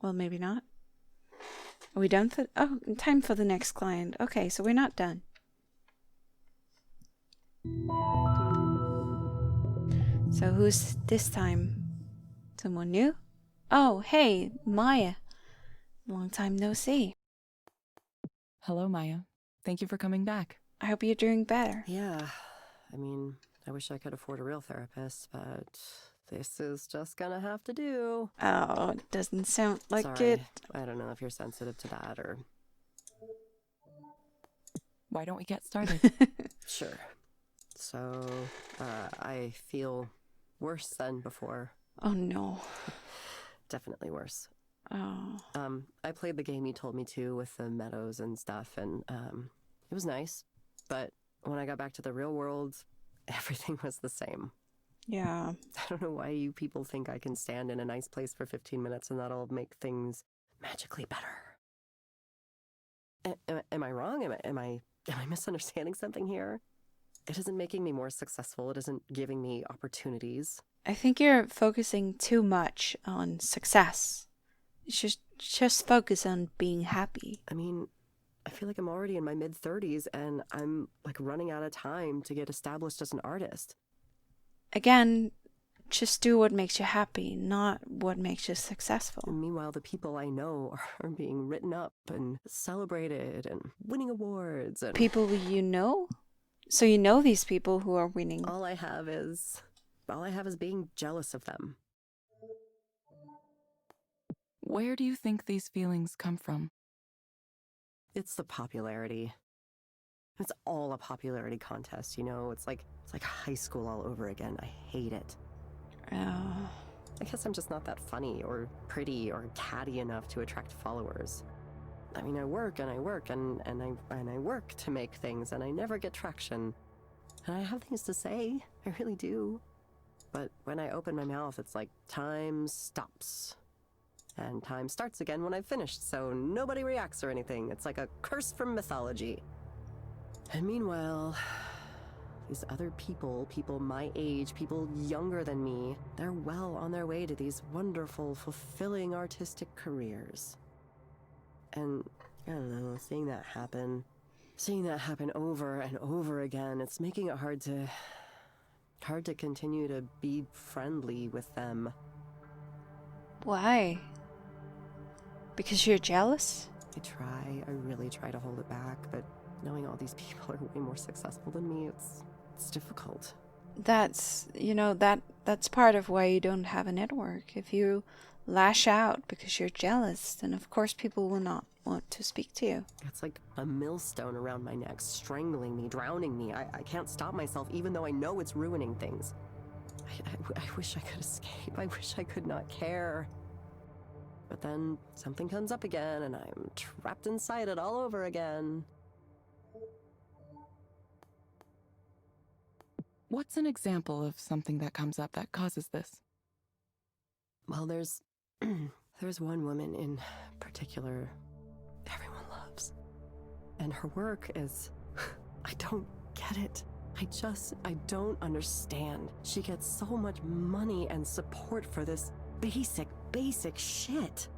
Well, maybe not. Are we done for... Oh, time for the next client. Okay, so we're not done. So who's this time? Someone new? Oh, hey, Maya. Long time no see. Hello, Maya. Thank you for coming back. I hope you're doing better. Yeah, I mean, I wish I could afford a real therapist, but this is just gonna have to do. Oh, it doesn't sound like Sorry, it. I don't know if you're sensitive to that or... Why don't we get started? Sure. So, I feel worse than before. Oh, no. Definitely worse. Oh. I played the game you told me to with the meadows and stuff, and, it was nice. But when I got back to the real world, everything was the same. Yeah. I don't know why you people think I can stand in a nice place for 15 minutes and that'll make things magically better. Am I wrong? Am I misunderstanding something here? It isn't making me more successful. It isn't giving me opportunities. I think you're focusing too much on success. You should just focus on being happy. I mean, I feel like I'm already in my mid-30s and I'm like running out of time to get established as an artist. Again, just do what makes you happy, not what makes you successful. And meanwhile, the people I know are being written up and celebrated and winning awards and... People you know? So you know these people who are winning. All I have is being jealous of them. Where do you think these feelings come from? It's the popularity. It's all a popularity contest, you know? It's like high school all over again. I hate it. Oh. I guess I'm just not that funny or pretty or catty enough to attract followers. I mean, I work and I work and I work to make things and I never get traction. And I have things to say. I really do. But when I open my mouth, it's like time stops. And time starts again when I've finished, so nobody reacts or anything. It's like a curse from mythology. And meanwhile, these other people my age, people younger than me, they're well on their way to these wonderful, fulfilling artistic careers. And, I don't know, seeing that happen over and over again, it's making it hard to continue to be friendly with them. Why? Because you're jealous? I really try to hold it back, but knowing all these people are way more successful than me, it's difficult. That's part of why you don't have a network. If you lash out because you're jealous, then of course people will not want to speak to you. It's like a millstone around my neck, strangling me, drowning me. I can't stop myself, even though I know it's ruining things. I wish I could escape. I wish I could not care. But then something comes up again, and I'm trapped inside it all over again. What's an example of something that comes up that causes this? Well, there's one woman in particular everyone loves. And her work is... I don't get it. I don't understand. She gets so much money and support for this basic shit.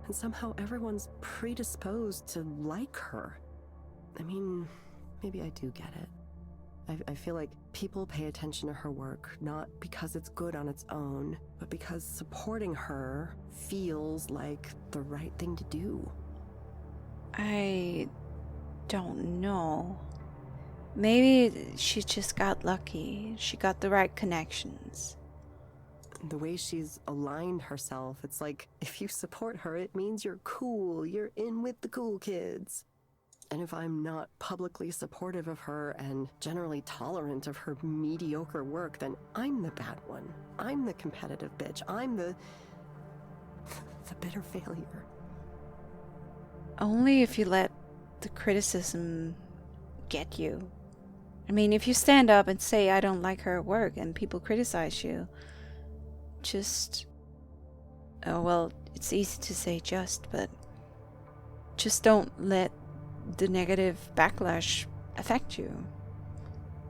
And somehow everyone's predisposed to like her. I mean, maybe I do get it. I feel like people pay attention to her work, not because it's good on its own, but because supporting her feels like the right thing to do. I don't know. Maybe she just got lucky. She got the right connections. The way she's aligned herself, it's like if you support her, it means you're cool. You're in with the cool kids. And if I'm not publicly supportive of her and generally tolerant of her mediocre work, then I'm the bad one. I'm the competitive bitch. I'm the bitter failure. Only if you let the criticism get you. I mean, if you stand up and say, I don't like her work, and people criticize you, it's easy to say but just don't let the negative backlash affect you.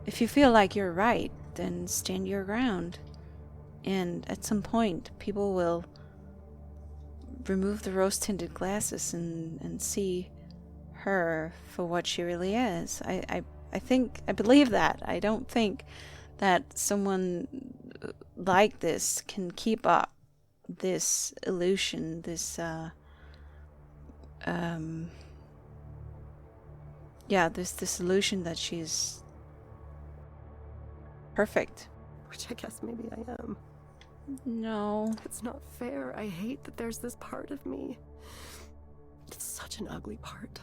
If you feel like you're right, then stand your ground. And at some point, people will remove the rose-tinted glasses and see her for what she really is. I believe that. I don't think that someone like this can keep up this illusion, this this illusion that she's perfect. Which I guess maybe I am. No. It's not fair. I hate that there's this part of me. It's such an ugly part.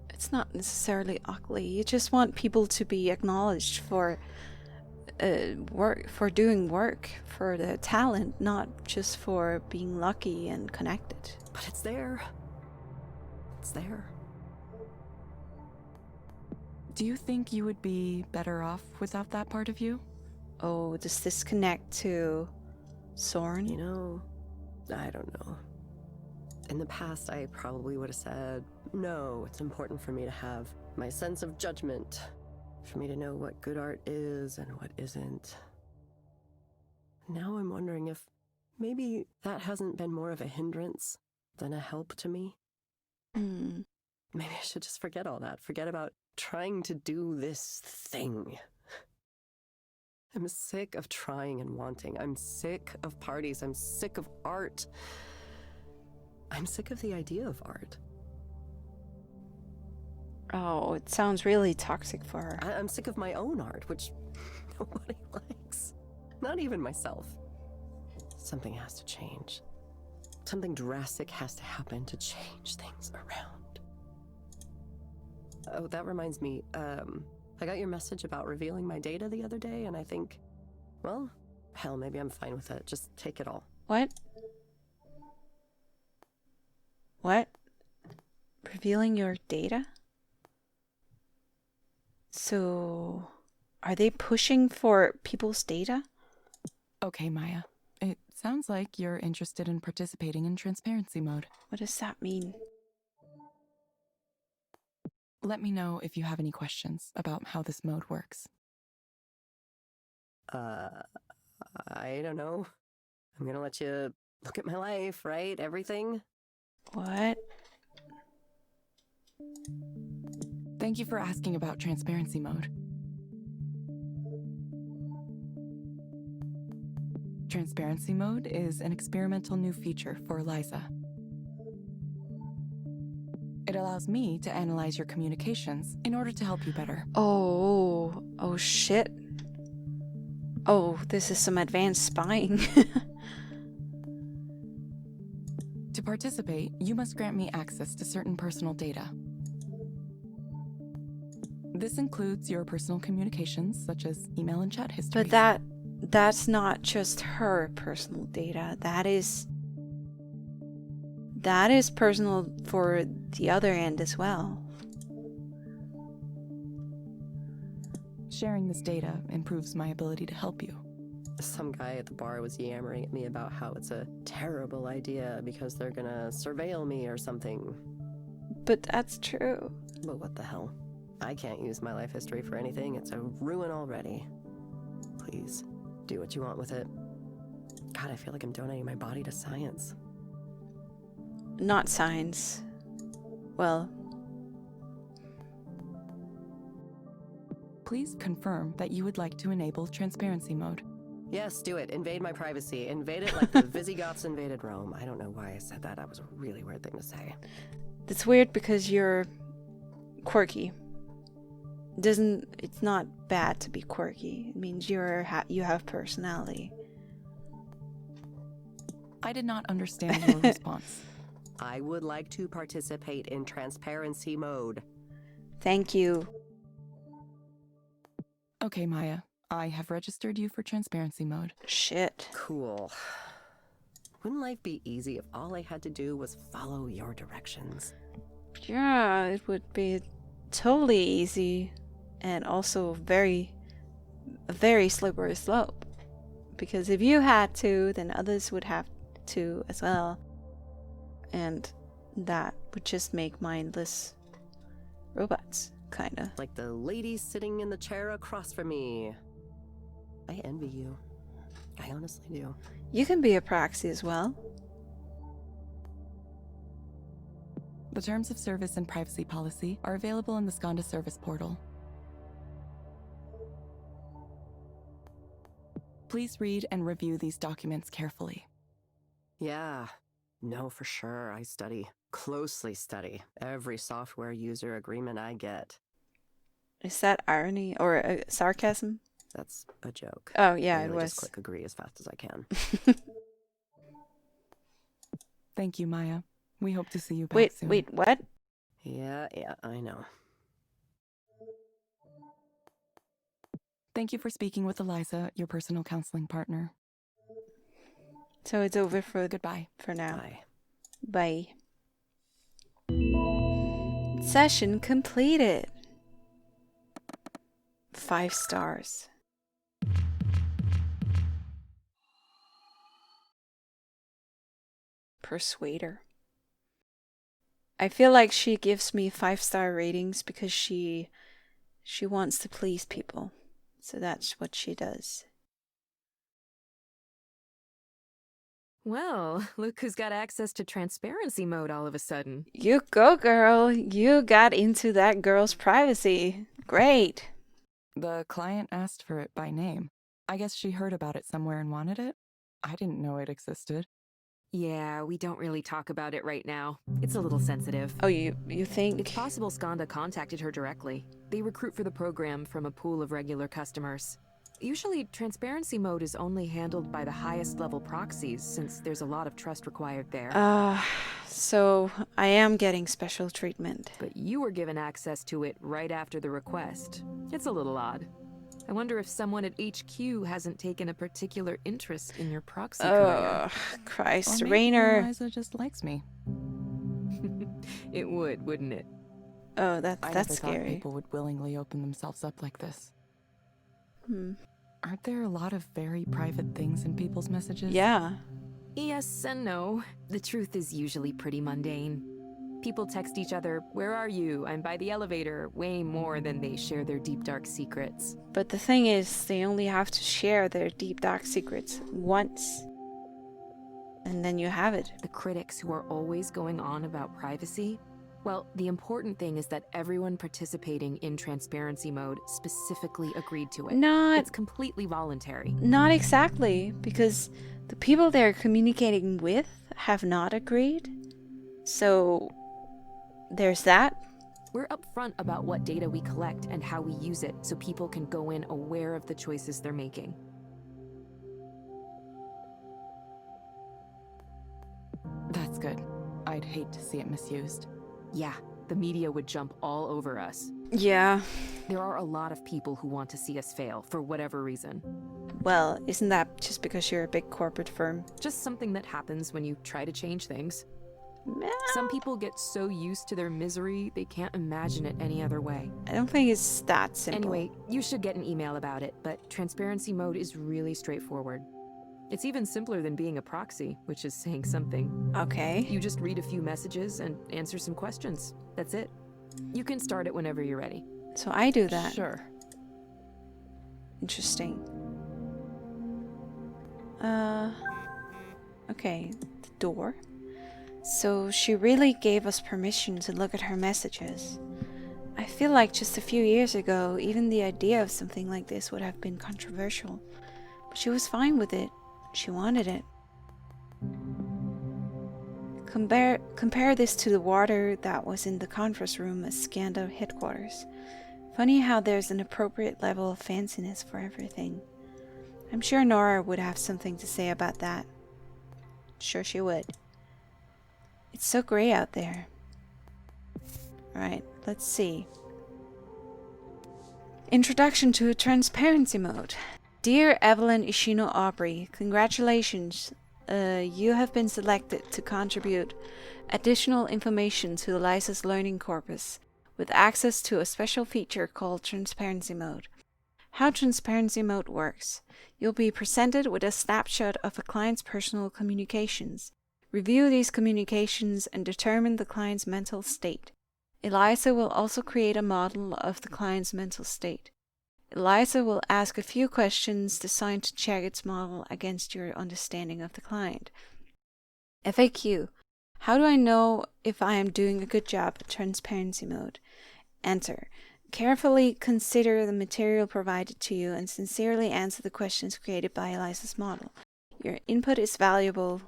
It's not necessarily ugly. You just want people to be acknowledged for doing work, for the talent, not just for being lucky and connected. But it's there. It's there. Do you think you would be better off without that part of you? Oh, does this connect to Soren? You know, I don't know. In the past, I probably would have said, no, it's important for me to have my sense of judgment, for me to know what good art is and what isn't. Now I'm wondering if maybe that hasn't been more of a hindrance than a help to me. Hmm. Maybe I should just forget all that. Forget about trying to do this thing. I'm sick of trying and wanting. I'm sick of parties. I'm sick of art. I'm sick of the idea of art. Oh, it sounds really toxic for her. I'm sick of my own art, which nobody likes. Not even myself. Something has to change. Something drastic has to happen to change things around. Oh, that reminds me. I got your message about revealing my data the other day, and I think, well, hell, maybe I'm fine with it. Just take it all. What? What? Revealing your data? So, are they pushing for people's data? Okay, Maya. It sounds like you're interested in participating in transparency mode. What does that mean? Let me know if you have any questions about how this mode works. I don't know. I'm gonna let you look at my life, right? Everything? What? Thank you for asking about transparency mode. Transparency mode is an experimental new feature for Eliza. It allows me to analyze your communications in order to help you better. Oh shit. Oh, this is some advanced spying. To participate, you must grant me access to certain personal data. This includes your personal communications, such as email and chat histories. But that's not just her personal data. That is personal for the other end as well. Sharing this data improves my ability to help you. Some guy at the bar was yammering at me about how it's a terrible idea because they're gonna surveil me or something. But that's true. But what the hell? I can't use my life history for anything. It's a ruin already. Please, do what you want with it. God, I feel like I'm donating my body to science. Not science. Well, Please confirm that you would like to enable transparency mode. Yes, do it. Invade my privacy. Invade it like the Visigoths invaded Rome. I don't know why I said that. That was a really weird thing to say. that's weird because you're quirky. It's not bad to be quirky. It means you have personality. I did not understand your response. I would like to participate in transparency mode. Thank you. Okay, Maya. I have registered you for transparency mode. Shit. Cool. Wouldn't life be easy if all I had to do was follow your directions? Yeah, it would be totally easy and also a very slippery slope. Because if you had to, then others would have to as well. And that would just make mindless robots, kinda. Like the lady sitting in the chair across from me. I envy you. I honestly do. You can be a proxy as well. The terms of service and privacy policy are available in the Skanda service portal. Please read and review these documents carefully. Yeah. No, for sure. I closely study every software user agreement I get. Is that irony or sarcasm? That's a joke. Oh, yeah, I it really was. just click agree as fast as I can. Thank you, Maya. We hope to see you back Wait, soon. wait, what? Yeah, I know. Thank you for speaking with Eliza, your personal counseling partner. So it's over for Goodbye. for now. Bye. Bye. Session completed. 5 stars. Persuader. I feel like she gives me 5-star ratings because she wants to please people. So that's what she does. Well, look who's got access to transparency mode all of a sudden. You go, girl. You got into that girl's privacy. Great. The client asked for it by name. I guess she heard about it somewhere and wanted it. I didn't know it existed. Yeah, we don't really talk about it right now. It's a little sensitive. Oh, you think? It's possible Skanda contacted her directly. They recruit for the program from a pool of regular customers. Usually, transparency mode is only handled by the highest level proxies, since there's a lot of trust required there. So I am getting special treatment. But you were given access to it right after the request. It's a little odd. I wonder if someone at HQ hasn't taken a particular interest in your proxy career. Christ, Or maybe Rainer. Eliza just likes me. It would, wouldn't it? Oh, I that's never thought scary. people would willingly open themselves up like this. Hmm. Aren't there a lot of very private things in people's messages? Yeah. Yes and no. The truth is usually pretty mundane. People text each other, "Where are you? I'm by the elevator," way more than they share their deep dark secrets. But the thing is, they only have to share their deep dark secrets once. And then you have it. The critics who are always going on about privacy, well, the important thing is that everyone participating in transparency mode specifically agreed to it. It's completely voluntary. Not exactly, because the people they're communicating with have not agreed. So there's that. We're upfront about what data we collect and how we use it so people can go in aware of the choices they're making. That's good. I'd hate to see it misused. Yeah, the media would jump all over us. Yeah. There are a lot of people who want to see us fail for whatever reason. Well, isn't that just because you're a big corporate firm? Just something that happens when you try to change things. Meh. Some people get so used to their misery, they can't imagine it any other way. I don't think it's that simple. Anyway, you should get an email about it, but transparency mode is really straightforward. It's even simpler than being a proxy, which is saying something. Okay. You just read a few messages and answer some questions. That's it. You can start it whenever you're ready. So I do that. Sure. Interesting. Okay, the door. So she really gave us permission to look at her messages. I feel like just a few years ago, even the idea of something like this would have been controversial. But she was fine with it. She wanted it. Compare this to the water that was in the conference room at Skanda headquarters. Funny how there's an appropriate level of fanciness for everything. I'm sure Nora would have something to say about that. Sure she would. It's so gray out there. Right, let's see. Introduction to transparency mode. Dear Evelyn Ishino Aubrey, congratulations. You have been selected to contribute additional information to Eliza's learning corpus with access to a special feature called Transparency Mode. How Transparency Mode works. You'll be presented with a snapshot of a client's personal communications. Review these communications and determine the client's mental state. Eliza will also create a model of the client's mental state. Eliza will ask a few questions designed to check its model against your understanding of the client. FAQ. How do I know if I am doing a good job at transparency mode? Answer. Carefully consider the material provided to you and sincerely answer the questions created by Eliza's model. Your input is valuable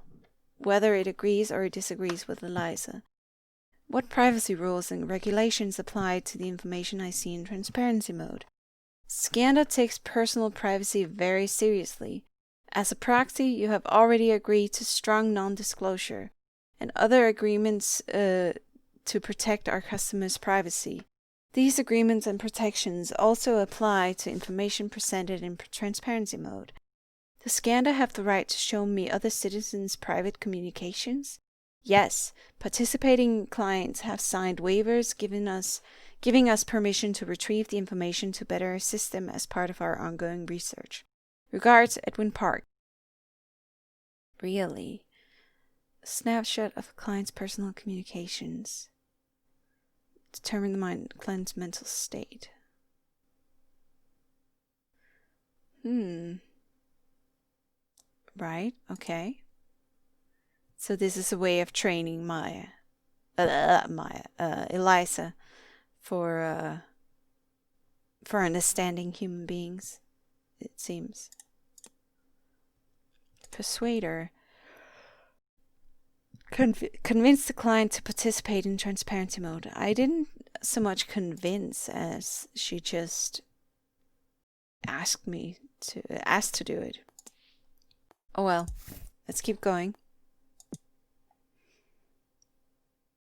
whether it agrees or disagrees with Eliza. What privacy rules and regulations apply to the information I see in transparency mode? Skanda takes personal privacy very seriously. As a proxy, you have already agreed to strong non-disclosure and other agreements to protect our customers' privacy. These agreements and protections also apply to information presented in transparency mode. Does Skanda have the right to show me other citizens' private communications? Yes, participating clients have signed waivers giving us permission to retrieve the information to better assist them as part of our ongoing research. Regards, Edwin Park. Really? A snapshot of a client's personal communications. Determine the client's mental state. Right, okay. So this is a way of training Eliza for understanding human beings, it seems. Persuade her. Convince the client to participate in transparency mode. I didn't so much convince as she just asked to do it. Oh well, let's keep going.